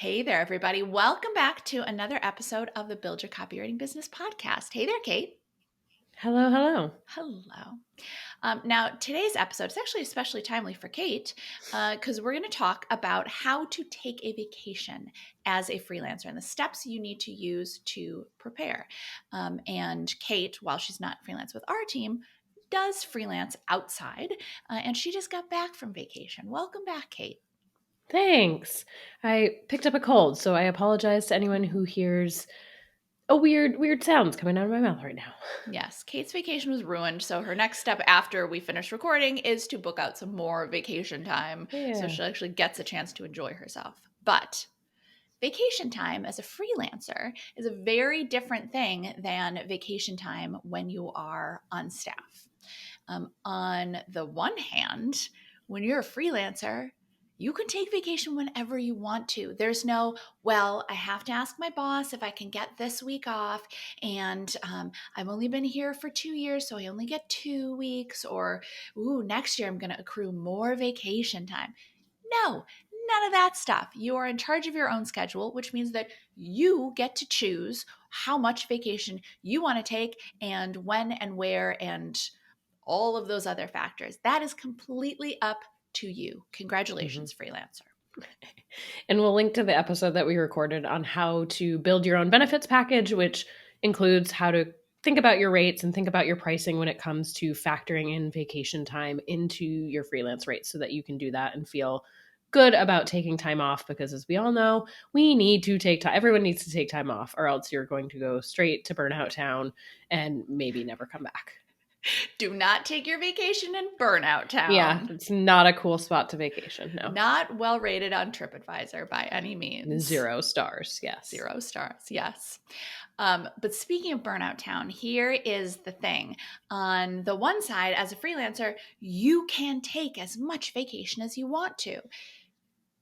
Hey there, everybody. Welcome back to another episode of the Build Your Copywriting Business podcast. Hey there, Kate. Hello, hello. Hello. Now, today's episode is actually especially timely for Kate because we're going to talk about how to take a vacation as a freelancer and the steps you need to use to prepare. And Kate, while she's not freelance with our team, does freelance outside, and she just got back from vacation. Welcome back, Kate. Thanks. I picked up a cold, so I apologize to anyone who hears a weird sounds coming out of my mouth right now. Yes, Kate's vacation was ruined, so her next step after we finish recording is to book out some more vacation time so Yeah. she actually gets a chance to enjoy herself. But vacation time as a freelancer is a very different thing than vacation time when you are on staff. On the one hand, when you're a freelancer, you can take vacation whenever you want to. There's no, well, I have to ask my boss if I can get this week off. And I've only been here for 2 years, so I only get 2 weeks. Or, ooh, next year I'm going to accrue more vacation time. No, none of that stuff. You are in charge of your own schedule, which means that you get to choose how much vacation you want to take and when and where and all of those other factors. That is completely up to you. Congratulations, freelancer. And we'll link to the episode that we recorded on how to build your own benefits package, which includes how to think about your rates and think about your pricing when it comes to factoring in vacation time into your freelance rates so that you can do that and feel good about taking time off, because as we all know, we need to take time. Everyone needs to take time off, or else you're going to go straight to burnout town and maybe never come back. Do not take your vacation in burnout town. Yeah, it's not a cool spot to vacation. No. Not well rated on TripAdvisor by any means. 0 stars, yes. 0 stars, yes. But speaking of burnout town, here is the thing. On the one side, as a freelancer, you can take as much vacation as you want to.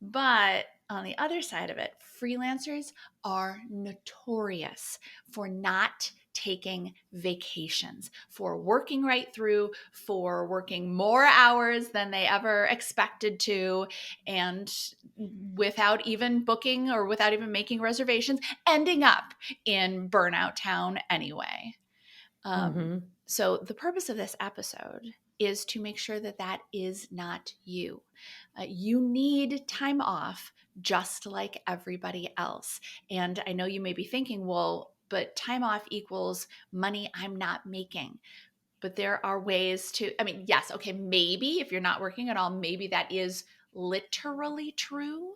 But on the other side of it, freelancers are notorious for not taking vacations, for working right through, for working more hours than they ever expected to, and without even booking or without even making reservations, ending up in burnout town anyway. So the purpose of this episode is to make sure that that is not you. You need time off just like everybody else. And I know you may be thinking, well, but time off equals money I'm not making. But there are ways to, yes, okay, maybe if you're not working at all, maybe that is literally true.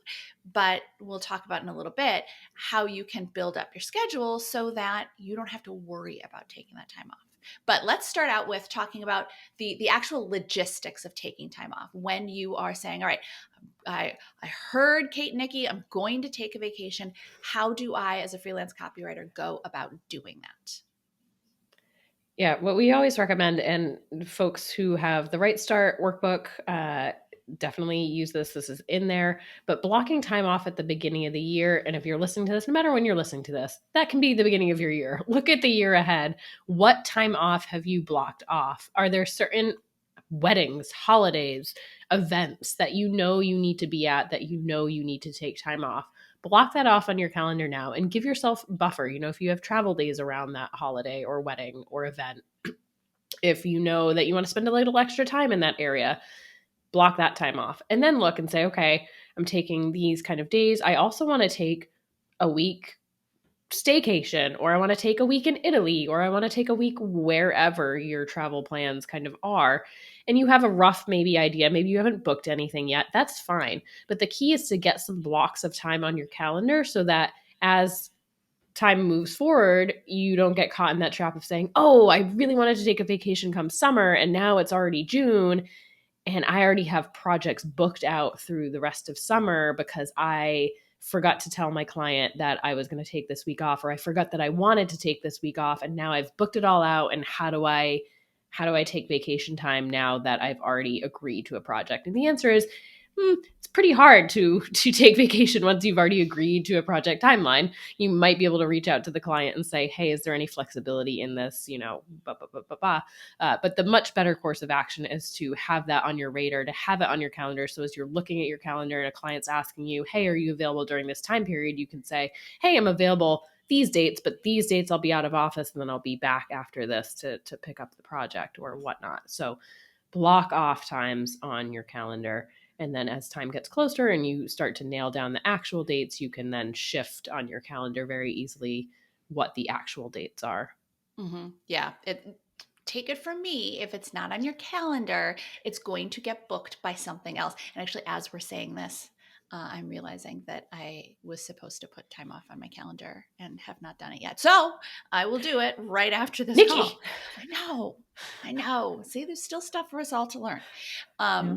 But we'll talk about in a little bit how you can build up your schedule so that you don't have to worry about taking that time off. But let's start out with talking about the actual logistics of taking time off. When you are saying, all right, I heard Kate and Nicki, I'm going to take a vacation. How do I, as a freelance copywriter, go about doing that? Yeah, what we always recommend, and folks who have the Right Start workbook definitely use this. This is in there, but blocking time off at the beginning of the year. And if you're listening to this, no matter when you're listening to this, that can be the beginning of your year. Look at the year ahead. What time off have you blocked off? Are there certain weddings, holidays, events that you know you need to be at, that you know you need to take time off? Block that off on your calendar now and give yourself buffer. If you have travel days around that holiday or wedding or event, if you know that you want to spend a little extra time in that area, block that time off. And then look and say, okay, I'm taking these kind of days. I also want to take a week staycation, or I want to take a week in Italy, or I want to take a week wherever your travel plans kind of are. And you have a rough maybe idea, maybe you haven't booked anything yet, that's fine. But the key is to get some blocks of time on your calendar so that as time moves forward, you don't get caught in that trap of saying, oh, I really wanted to take a vacation come summer and now it's already June and I already have projects booked out through the rest of summer because I forgot to tell my client that I was going to take this week off, or I forgot that I wanted to take this week off and now I've booked it all out. And how do I take vacation time now that I've already agreed to a project? And the answer is it's pretty hard to take vacation once you've already agreed to a project timeline. You might be able to reach out to the client and say, hey, is there any flexibility in this? But the much better course of action is to have that on your radar, to have it on your calendar. So as you're looking at your calendar and a client's asking you, hey, are you available during this time period? You can say, hey, I'm available these dates, but these dates I'll be out of office and then I'll be back after this to pick up the project or whatnot. So block off times on your calendar. And then as time gets closer and you start to nail down the actual dates, you can then shift on your calendar very easily what the actual dates are. Yeah. Take it from me, if it's not on your calendar, it's going to get booked by something else. And actually, as we're saying this, I'm realizing that I was supposed to put time off on my calendar and have not done it yet. So I will do it right after this Nicki. call. I know. See, there's still stuff for us all to learn. Yeah.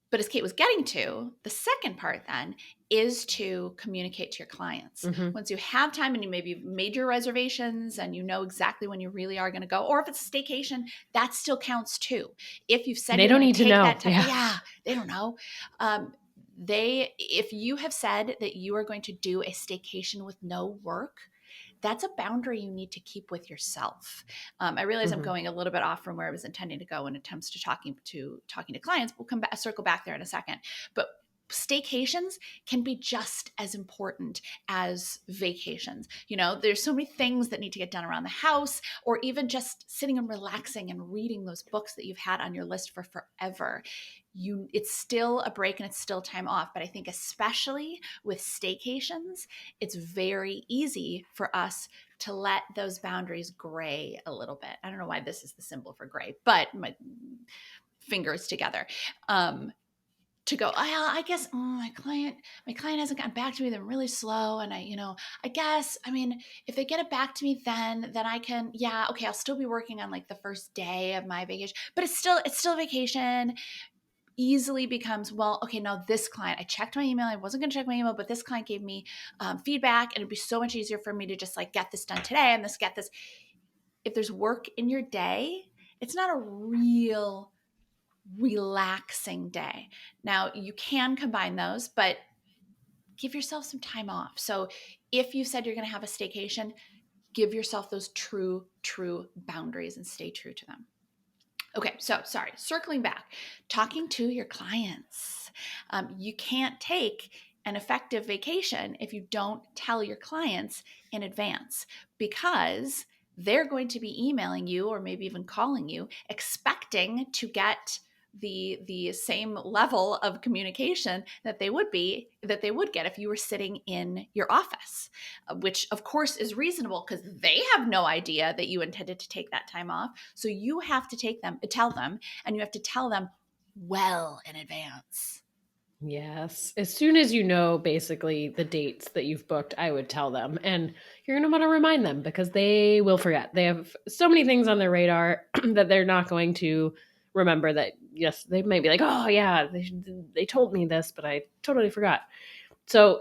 But as Kate was getting to, the second part then is to communicate to your clients. Mm-hmm. Once you have time and you maybe made your reservations and you know exactly when you really are going to go, or if it's a staycation, that still counts too. If you've said They you're don't going need to to take know. that time, yeah, they don't know. If you have said that you are going to do a staycation with no work, that's a boundary you need to keep with yourself. I realize I'm going a little bit off from where I was intending to go when it comes to talking to clients. We'll come back, circle back there in a second. But staycations can be just as important as vacations. There's so many things that need to get done around the house, or even just sitting and relaxing and reading those books that you've had on your list for forever. It's still a break and it's still time off. But I think especially with staycations, it's very easy for us to let those boundaries gray a little bit. I don't know why this is the symbol for gray, but my fingers together. To go, I guess my client hasn't gotten back to me. They're really slow. And I guess, if they get it back to me, then I can, yeah, okay, I'll still be working on like the first day of my vacation, but it's still vacation. Easily becomes, well, okay, now this client, I checked my email. I wasn't going to check my email, but this client gave me feedback, and it'd be so much easier for me to just like get this done today and get this. If there's work in your day, it's not a real relaxing day. Now, you can combine those, but give yourself some time off. So if you said you're going to have a staycation, give yourself those true boundaries and stay true to them. Okay, so sorry, circling back, talking to your clients. You can't take an effective vacation if you don't tell your clients in advance, because they're going to be emailing you or maybe even calling you expecting to get the same level of communication that they would get if you were sitting in your office, which of course is reasonable because they have no idea that you intended to take that time off. So you have to tell them, and you have to tell them well in advance. Yes. As soon as you know basically the dates that you've booked, I would tell them. And you're going to want to remind them because they will forget. They have so many things on their radar that they're not going to remember that. Yes, they might be like, oh, yeah, they told me this, but I totally forgot. So,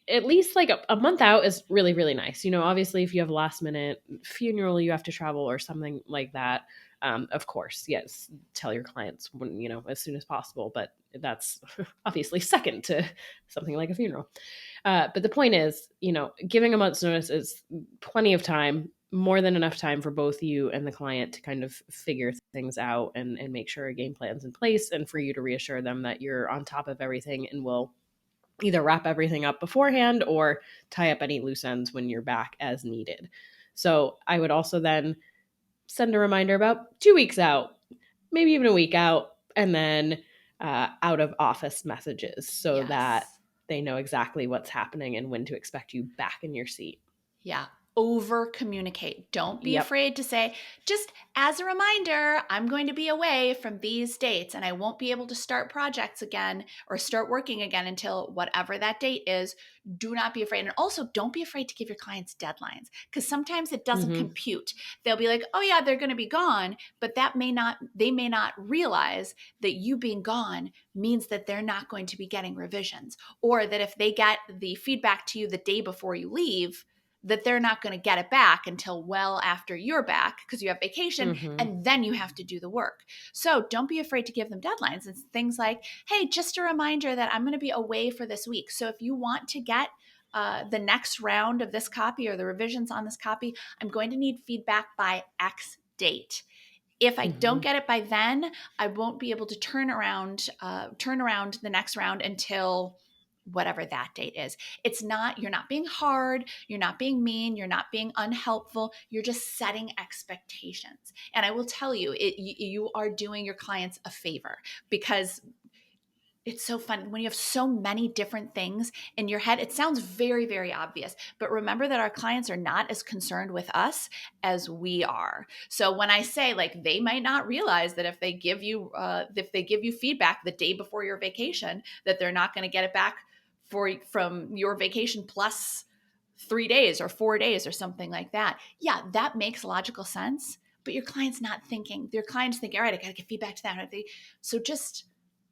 at least like a month out is really, really nice. Obviously, if you have a last minute funeral, you have to travel or something like that. Of course, yes, tell your clients when, as soon as possible, but that's obviously second to something like a funeral. But the point is, giving a month's notice is plenty of time, more than enough time for both you and the client to kind of figure things out and make sure a game plan's in place, and for you to reassure them that you're on top of everything and will either wrap everything up beforehand or tie up any loose ends when you're back as needed. So I would also then send a reminder about 2 weeks out, maybe even a week out, and then out of office messages so that Yes. they know exactly what's happening and when to expect you back in your seat. Yeah. Over communicate. Don't be Yep. afraid to say, just as a reminder, I'm going to be away from these dates and I won't be able to start projects again or start working again until whatever that date is. Do not be afraid. And also, don't be afraid to give your clients deadlines, because sometimes it doesn't Mm-hmm. compute. They'll be like, oh, yeah, they're going to be gone. But they may not realize that you being gone means that they're not going to be getting revisions, or that if they get the feedback to you the day before you leave, that they're not going to get it back until well after you're back because you have vacation, and then you have to do the work. So don't be afraid to give them deadlines. It's things like, hey, just a reminder that I'm going to be away for this week. So if you want to get the next round of this copy or the revisions on this copy, I'm going to need feedback by X date. If I don't get it by then, I won't be able to turn around the next round until whatever that date is. You're not being hard, you're not being mean, you're not being unhelpful, you're just setting expectations. And I will tell you, you are doing your clients a favor, because it's so fun when you have so many different things in your head. It sounds very, very obvious, but remember that our clients are not as concerned with us as we are. So when I say, like, they might not realize that if they give you feedback the day before your vacation, that they're not going to get it back from your vacation plus 3 days or 4 days or something like that. Yeah, that makes logical sense. But your client's not thinking. Their client's thinking, all right, I got to get feedback to them. So just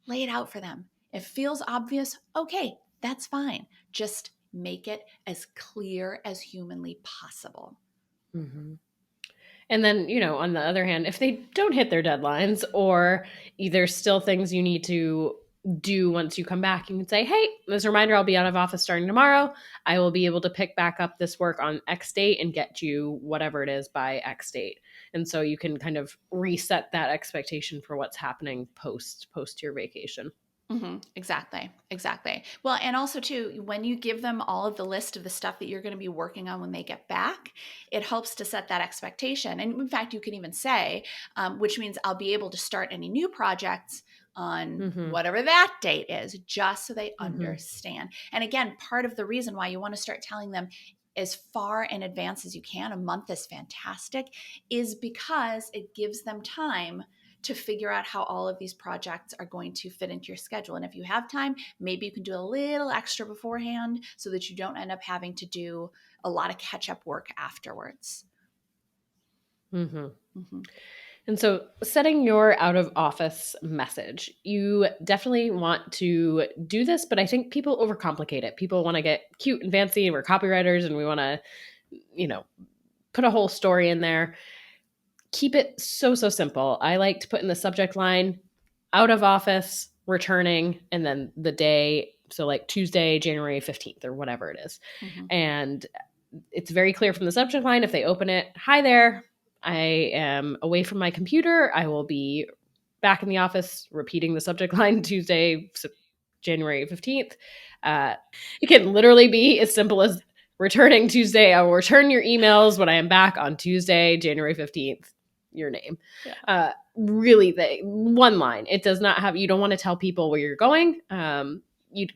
lay it out for them. If it feels obvious, okay, that's fine. Just make it as clear as humanly possible. And then, on the other hand, if they don't hit their deadlines, or there's still things you need to do once you come back, you can say, hey, as a reminder, I'll be out of office starting tomorrow. I will be able to pick back up this work on X date and get you whatever it is by X date. And so you can kind of reset that expectation for what's happening post your vacation. Exactly. Well, and also too, when you give them all of the list of the stuff that you're going to be working on when they get back, it helps to set that expectation. And in fact, you can even say, which means I'll be able to start any new projects on whatever that date is, just so they understand. And again, part of the reason why you want to start telling them as far in advance as you can, a month is fantastic, is because it gives them time to figure out how all of these projects are going to fit into your schedule. And if you have time, maybe you can do a little extra beforehand so that you don't end up having to do a lot of catch-up work afterwards. And so setting your out of office message, you definitely want to do this, but I think people overcomplicate it. People want to get cute and fancy, and we're copywriters and we want to, put a whole story in there. Keep it so simple. I like to put in the subject line, out of office, returning, and then the day. So like Tuesday, January 15th or whatever it is. And it's very clear from the subject line. If they open it, hi there, I am away from my computer. I will be back in the office, repeating the subject line, Tuesday, January 15th. It can literally be as simple as returning Tuesday. I will return your emails when I am back on Tuesday, January 15th. Your name. Yeah. Really, one line. It does not have, you don't want to tell people where you're going,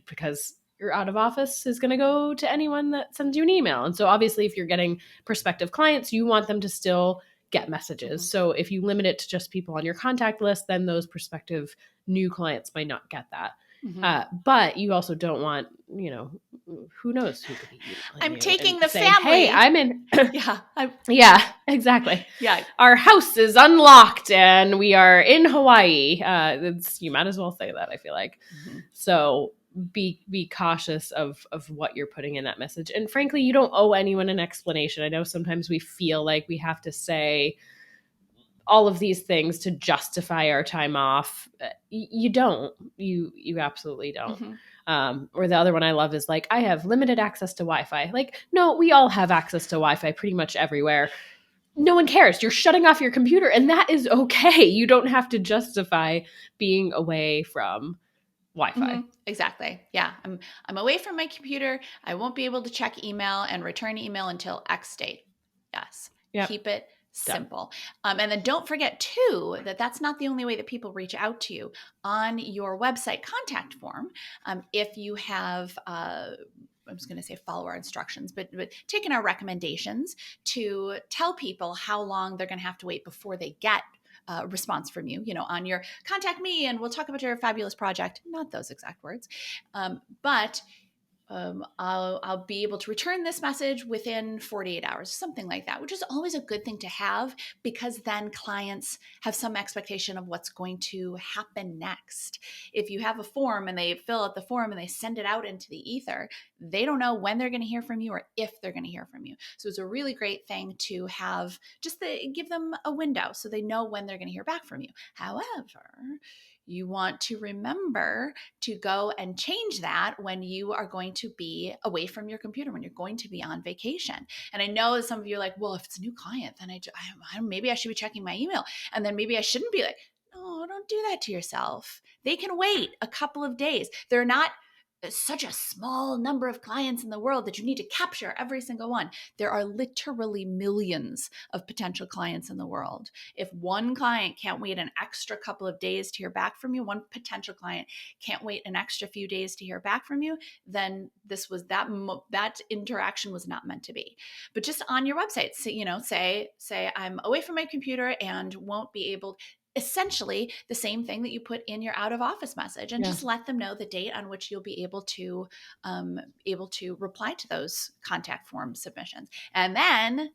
because your out of office is going to go to anyone that sends you an email. And so obviously if you're getting prospective clients, you want them to still get messages. So if you limit it to just people on your contact list, then those prospective new clients might not get that. But you also don't want, who knows who could be I'm taking the saying, family. hey, I'm in. Yeah, exactly. Yeah. Our house is unlocked and we are in Hawaii. You might as well say that, I feel like. So be cautious of what you're putting in that message. And frankly, you don't owe anyone an explanation. I know sometimes we feel like we have to say all of these things to justify our time off. You don't. You absolutely don't. Or the other one I love is like, I have limited access to Wi-Fi. Like, no, we all have access to Wi-Fi pretty much everywhere. No one cares. You're shutting off your computer, and that is okay. You don't have to justify being away from Wi-Fi. Exactly. Yeah. I'm away from my computer. I won't be able to check email and return email until X date. Yes. Yep. Keep it simple. And then don't forget too, that that's not the only way that people reach out to you. On your website contact form, if you have, I'm just going to say follow our instructions, but taking our recommendations to tell people how long they're going to have to wait before they get response from you, on your contact me and we'll talk about your fabulous project, not those exact words. But I'll be able to return this message within 48 hours, something like that, which is always a good thing to have, because then clients have some expectation of what's going to happen next. If you have a form and they fill out the form and they send it out into the ether, they don't know when they're going to hear from you or if they're going to hear from you. So it's a really great thing to have, just give them a window so they know when they're going to hear back from you. However, you want to remember to go and change that when you are going to be away from your computer, when you're going to be on vacation. And I know some of you are like, well, if it's a new client, then maybe I should be checking my email. And then maybe I shouldn't be like, no, don't do that to yourself. They can wait a couple of days. They're not such a small number of clients in the world that you need to capture every single one. There are literally millions of potential clients in the world. If one client can't wait an extra couple of days to hear back from you, one potential client can't wait an extra few days to hear back from you, then this was that interaction was not meant to be. But just on your website, say I'm away from my computer and won't be able, essentially the same thing that you put in your out of office message, and Yeah. just let them know the date on which you'll be able to reply to those contact form submissions. And then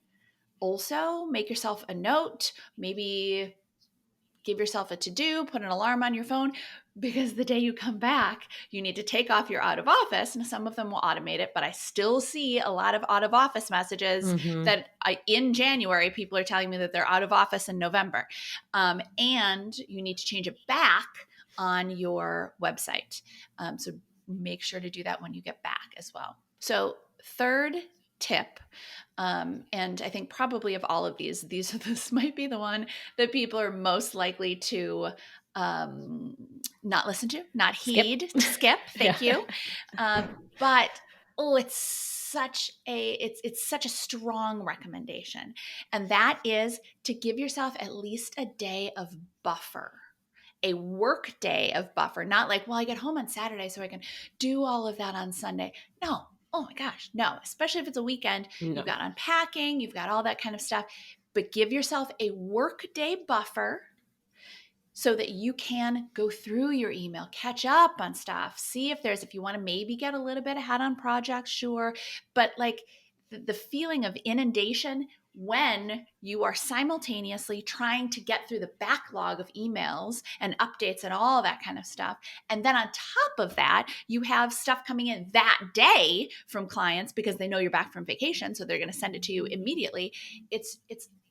also make yourself a note, maybe give yourself a to-do, put an alarm on your phone, because the day you come back, you need to take off your out of office. And some of them will automate it, but I still see a lot of out of office messages that in January, people are telling me that they're out of office in November. And you need to change it back on your website. So make sure to do that when you get back as well. So third tip, and I think probably of all of these, this might be the one that people are most likely to not listen to, not heed, to skip. Thank you. But it's such a strong recommendation, and that is to give yourself at least a day of buffer. A work day of buffer, not like, well, I get home on Saturday so I can do all of that on Sunday. No. Oh my gosh, no. Especially if it's a weekend, you've got unpacking, you've got all that kind of stuff. But give yourself a work day buffer so that you can go through your email, catch up on stuff, see if you want to maybe get a little bit ahead on projects, sure. But like the feeling of inundation when you are simultaneously trying to get through the backlog of emails and updates and all that kind of stuff. And then on top of that, you have stuff coming in that day from clients because they know you're back from vacation. So they're going to send it to you immediately. It's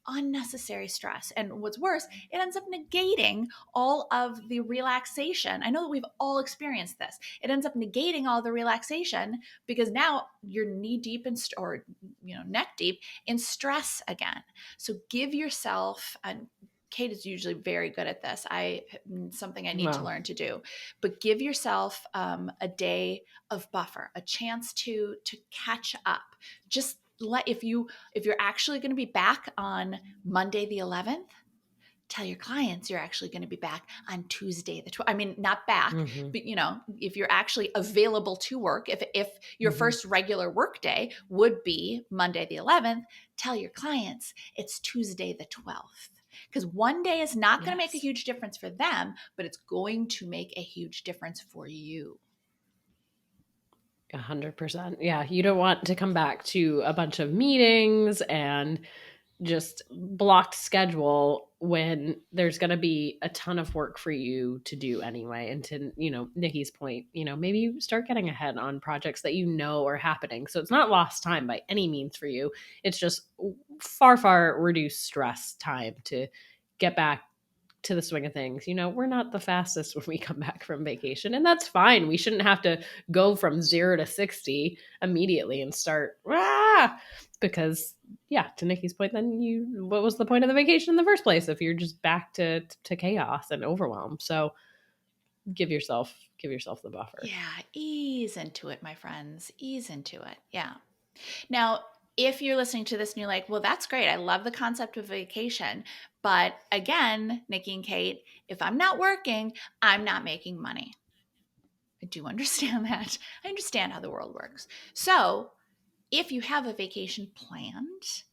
unnecessary stress. And what's worse, it ends up negating all of the relaxation. I know that we've all experienced this. It ends up negating all the relaxation because now you're knee deep or neck deep in stress again. So give yourself, and Kate is usually very good at this. Something I need to learn to do, but give yourself a day of buffer, a chance to catch up. Just if you're actually going to be back on Monday the 11th, tell your clients you're actually going to be back on Tuesday the 12th. I mean, not back, but if you're actually available to work, if your first regular work day would be Monday the 11th, tell your clients it's Tuesday the 12th. Because one day is not going to make a huge difference for them, but it's going to make a huge difference for you. 100%. Yeah. You don't want to come back to a bunch of meetings and just blocked schedule when there's going to be a ton of work for you to do anyway. And to, Nikki's point, maybe you start getting ahead on projects that are happening. So it's not lost time by any means for you. It's just far, far reduced stress time to get back to the swing of things. We're not the fastest when we come back from vacation, and that's fine. We shouldn't have to go from 0 to 60 immediately and start, because to Nikki's point, then what was the point of the vacation in the first place if you're just back to chaos and overwhelm? So give yourself the buffer. Yeah, ease into it, my friends. Ease into it. Yeah. Now, if you're listening to this and you're like, well, that's great. I love the concept of vacation. But again, Nicki and Kate, if I'm not working, I'm not making money. I do understand that. I understand how the world works. So if you have a vacation planned,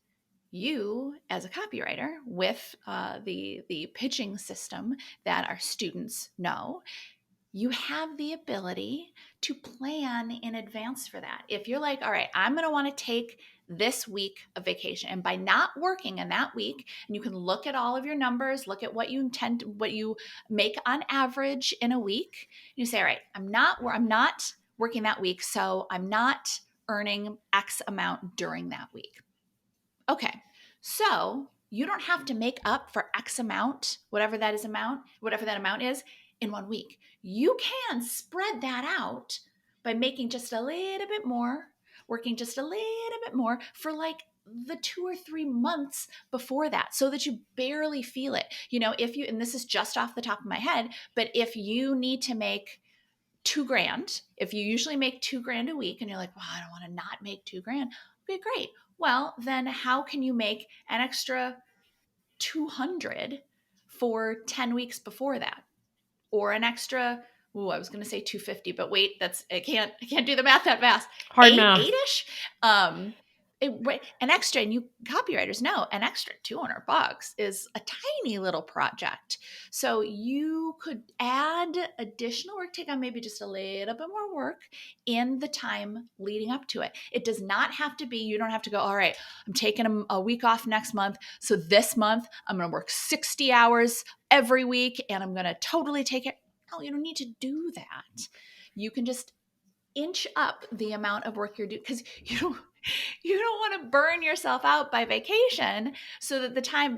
you as a copywriter with the pitching system that our students know, you have the ability to plan in advance for that. If you're like, all right, I'm going to want to take this week of vacation, and by not working in that week, and you can look at all of your numbers, look at what what you make on average in a week. You say, all right, I'm not working that week, so I'm not earning X amount during that week. Okay, so you don't have to make up for X amount, whatever that amount is, in 1 week. You can spread that out by making just a little bit more, working just a little bit more for like the 2 or 3 months before that, so that you barely feel it. If you, and this is just off the top of my head, but if you need to make 2 grand, if you usually make 2 grand a week and you're like, well, I don't want to not make 2 grand. Okay, great. Well, then how can you make an extra 200 for 10 weeks before that? Or an extra, I was going to say 250, but wait, I can't do the math that fast. Hard math. Eight-ish. An extra, and you copywriters know, an extra $200 is a tiny little project. So you could add additional work, take on maybe just a little bit more work in the time leading up to it. It does not have to be, you don't have to go, all right, I'm taking a week off next month. So this month I'm going to work 60 hours every week and I'm going to totally take it. No, you don't need to do that. You can just inch up the amount of work you're doing, because you don't want to burn yourself out by vacation,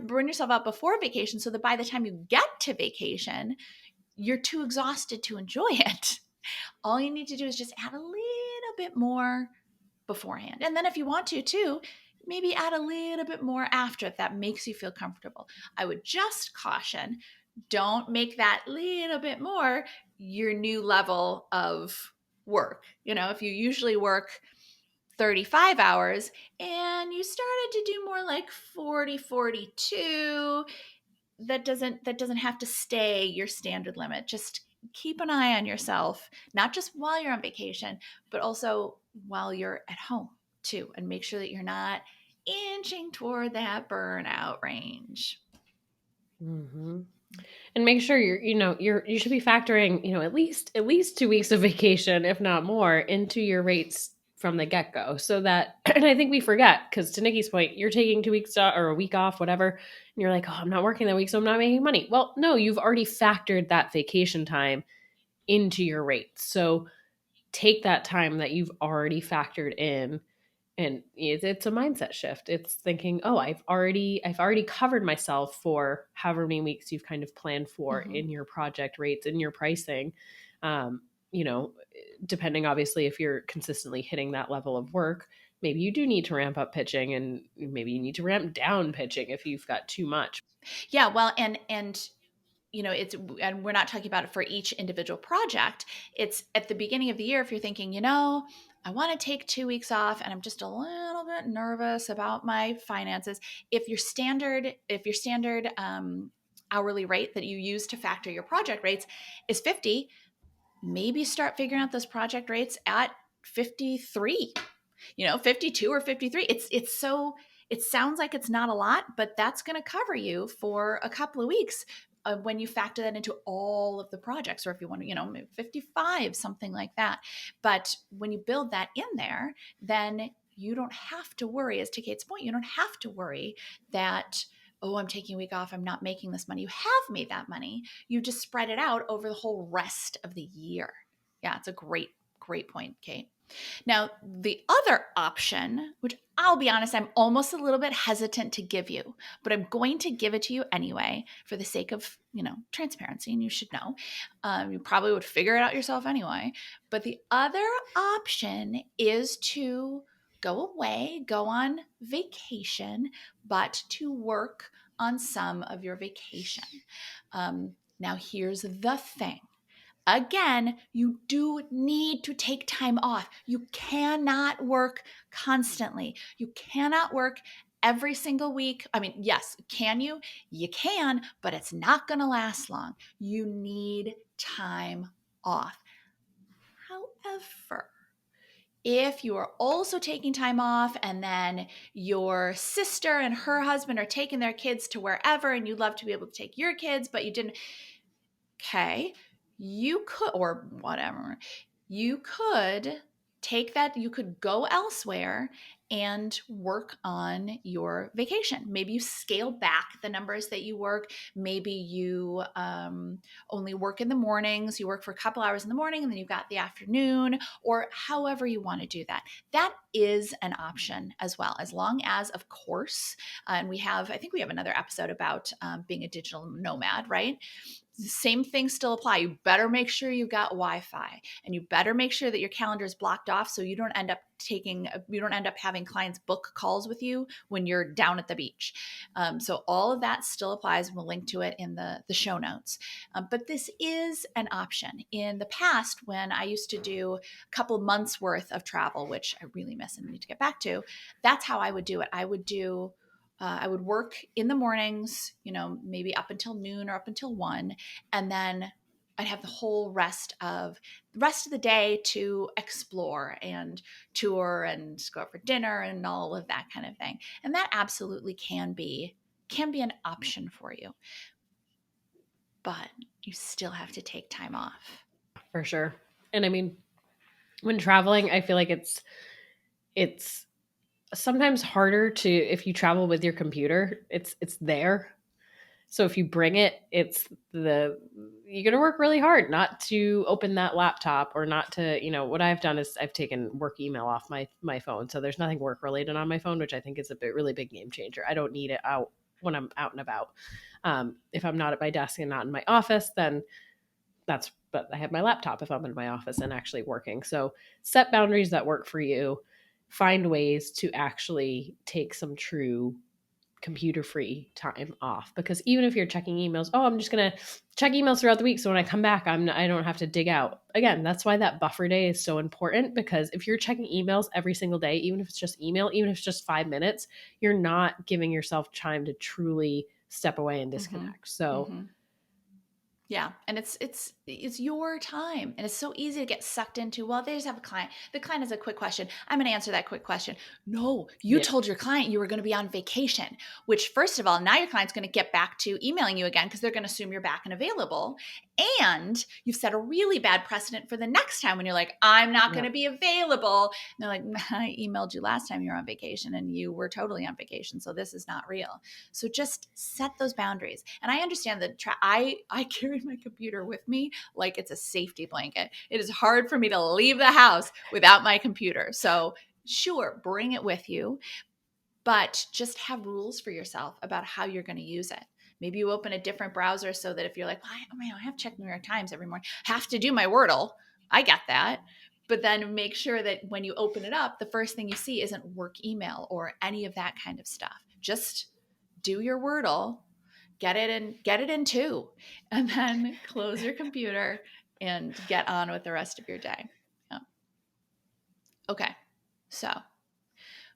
burn yourself out before vacation, so that by the time you get to vacation, you're too exhausted to enjoy it. All you need to do is just add a little bit more beforehand. And then if you want to too, maybe add a little bit more after, if that makes you feel comfortable. I would just caution, don't make that little bit more your new level of work. If you usually work 35 hours and you started to do more like 40, 42, that doesn't have to stay your standard limit. Just keep an eye on yourself, not just while you're on vacation, but also while you're at home too, and make sure that you're not inching toward that burnout range. Mm-hmm. And make sure you should be factoring, at least 2 weeks of vacation, if not more, into your rates from the get-go. So that, and I think we forget, because to Nikki's point, you're taking 2 weeks or a week off, whatever, and you're like, oh, I'm not working that week, so I'm not making money. Well, no, you've already factored that vacation time into your rates. So take that time that you've already factored in, and it's a mindset shift. It's thinking, oh, I've already covered myself for however many weeks you've kind of planned for in your project rates, in your pricing. um, Depending, obviously, if you're consistently hitting that level of work, maybe you do need to ramp up pitching, and maybe you need to ramp down pitching if you've got too much. Yeah, well, and and we're not talking about it for each individual project. It's at the beginning of the year, if you're thinking, I want to take 2 weeks off and I'm just a little bit nervous about my finances. If your standard hourly rate that you use to factor your project rates is 50, maybe start figuring out those project rates at 53, 52 or 53. It sounds like it's not a lot, but that's going to cover you for a couple of weeks when you factor that into all of the projects. Or if you want to, maybe 55, something like that. But when you build that in there, then you don't have to worry, as to Kate's point, you don't have to worry that, oh, I'm taking a week off, I'm not making this money. You have made that money. You just spread it out over the whole rest of the year. Yeah, it's a great point, Kate. Now, the other option, which I'll be honest, I'm almost a little bit hesitant to give you, but I'm going to give it to you anyway for the sake of, transparency, and you should know. You probably would figure it out yourself anyway. But the other option is to go away, go on vacation, but to work on some of your vacation. Now, here's the thing. Again, you do need to take time off. You cannot work constantly. You cannot work every single week. I mean, yes, can you? You can, but it's not going to last long. You need time off. However, if you are also taking time off and then your sister and her husband are taking their kids to wherever and you'd love to be able to take your kids, but you didn't, okay, you could, or whatever, you could take that, you could go elsewhere and work on your vacation. Maybe you scale back the numbers that you work. Maybe you only work in the mornings. You work for a couple hours in the morning and then you've got the afternoon, or however you want to do that. That is an option as well, as long as, of course, and I think we have another episode about being a digital nomad, right? Same things still apply. You better make sure you've got Wi-Fi, and you better make sure that your calendar is blocked off so you don't end up having clients book calls with you when you're down at the beach. So all of that still applies. We'll link to it in the show notes. But this is an option. In the past, when I used to do a couple months worth of travel, which I really miss and need to get back to, that's how I would do it. I would work in the mornings, maybe up until noon or up until 1, and then I'd have the whole rest of the day to explore and tour and go out for dinner and all of that kind of thing. And that absolutely can be an option for you, but you still have to take time off. For sure. And I mean, when traveling, I feel like it's sometimes harder to, if you travel with your computer, it's there. So if you bring it, you're going to work really hard not to open that laptop, or not to, what I've done is I've taken work email off my phone. So there's nothing work related on my phone, which I think is a really big game changer. I don't need it out when I'm out and about. If I'm not at my desk and not in my office, then but I have my laptop if I'm in my office and actually working. So set boundaries that work for you. Find ways to actually take some true computer-free time off, because even if you're checking emails, I'm just going to check emails throughout the week, so when I come back, I don't have to dig out. Again, that's why that buffer day is so important, because if you're checking emails every single day, even if it's just email, even if it's just 5 minutes, you're not giving yourself time to truly step away and disconnect. So yeah. And it's your time. And it's so easy to get sucked into, well, they just have a client. The client has a quick question. I'm going to answer that quick question. No, you told your client you were going to be on vacation, which, first of all, now your client's going to get back to emailing you again because they're going to assume you're back and available. And you've set a really bad precedent for the next time when you're like, I'm not going to be available. And they're like, I emailed you last time you were on vacation and you were totally on vacation. So this is not real. So just set those boundaries. And I understand that I carry my computer with me like it's a safety blanket. It is hard for me to leave the house without my computer. So sure, bring it with you, but just have rules for yourself about how you're going to use it. Maybe you open a different browser so that if you're like, I have to check New York Times every morning, have to do my Wordle. I get that. But then make sure that when you open it up, the first thing you see isn't work email or any of that kind of stuff. Just do your Wordle, get it in too, and then close your computer and get on with the rest of your day. Yeah. Okay. So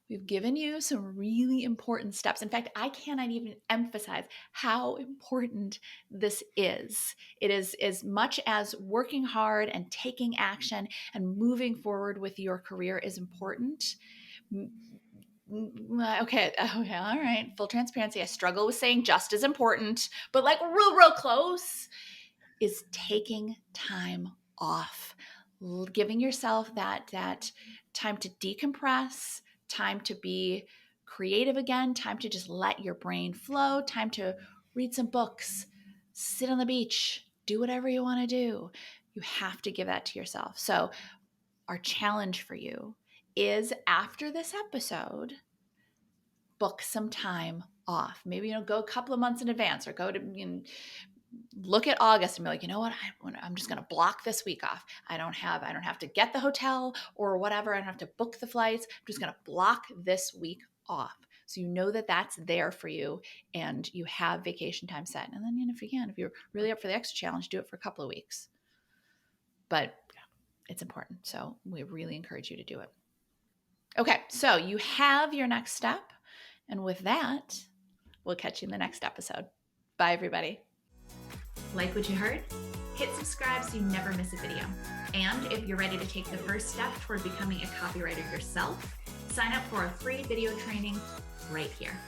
we've given you some really important steps. In fact, I cannot even emphasize how important this is. It is as much as working hard and taking action and moving forward with your career is important. Okay, all right. Full transparency. I struggle with saying just as important, but like real close, is taking time off, giving yourself that time to decompress, time to be creative again, time to just let your brain flow, time to read some books, sit on the beach, do whatever you want to do. You have to give that to yourself. So our challenge for you is, after this episode, book some time off. Maybe, go a couple of months in advance, or go to, look at August and be like, you know what? I'm just going to block this week off. I don't have to get the hotel or whatever. I don't have to book the flights. I'm just going to block this week off. So you know that that's there for you and you have vacation time set. And then, if you're really up for the extra challenge, do it for a couple of weeks. But it's important. So we really encourage you to do it. Okay. So you have your next step. And with that, we'll catch you in the next episode. Bye, everybody. Like what you heard? Hit subscribe so you never miss a video. And if you're ready to take the first step toward becoming a copywriter yourself, sign up for a free video training right here.